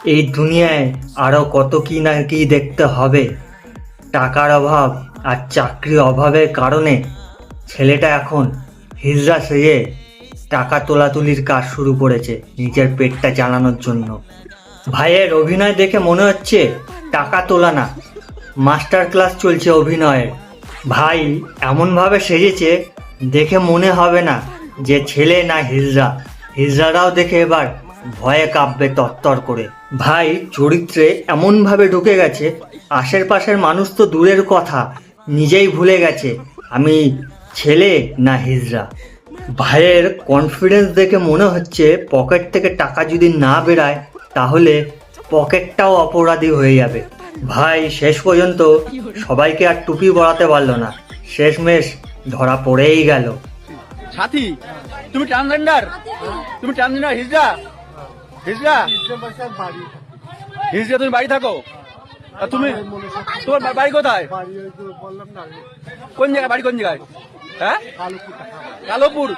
এই দুনিয়ায় আরো কত কি না কি দেখতে হবে। টাকার অভাব আর চাকরির অভাবের কারণে ছেলেটা এখন হিজড়া সেজে টাকা তোলাতুলির কাজ শুরু করেছে নিজের পেটটা চালানোর জন্য। ভাইয়ের অভিনয় দেখে মনে হচ্ছে টাকা তোলা না, মাস্টার ক্লাস চলছে অভিনয়ের। ভাই এমনভাবে সেজেছে দেখে মনে হবে না যে ছেলে না হিজড়া। হিজড়ারাও দেখে এবার ভয়ে কাঁপবে তত্তর করে। ভাই চরিত্রে এমনভাবে ঢুকে গেছে, আশেপাশের মানুষ তো দূরের কথা, নিজেই ভুলে গেছে আমি ছেলে না হিজড়া। ভাইয়ের কনফিডেন্স দেখে মনে হচ্ছে পকেট থেকে টাকা যদি না বেরায় তাহলে পকেটটাও অপরাধী হয়ে যাবে। ভাই শেষ পর্যন্ত সবাইকে আর টুপি পরাতে পারলো না, শেষমেশ ধরা পড়েই গেল। সাথী, তুমি ট্রান্সজেন্ডার? তুমি ট্রান্সজেন্ডার হিজড়া? হিজড়া হিজড়া তুমি বাড়ি থাকো? আর তুমি, তোমার বাড়ি কোথায়? কোন জায়গায় বাড়ি? কোন জায়গায়? হ্যাঁ, কালোপুর।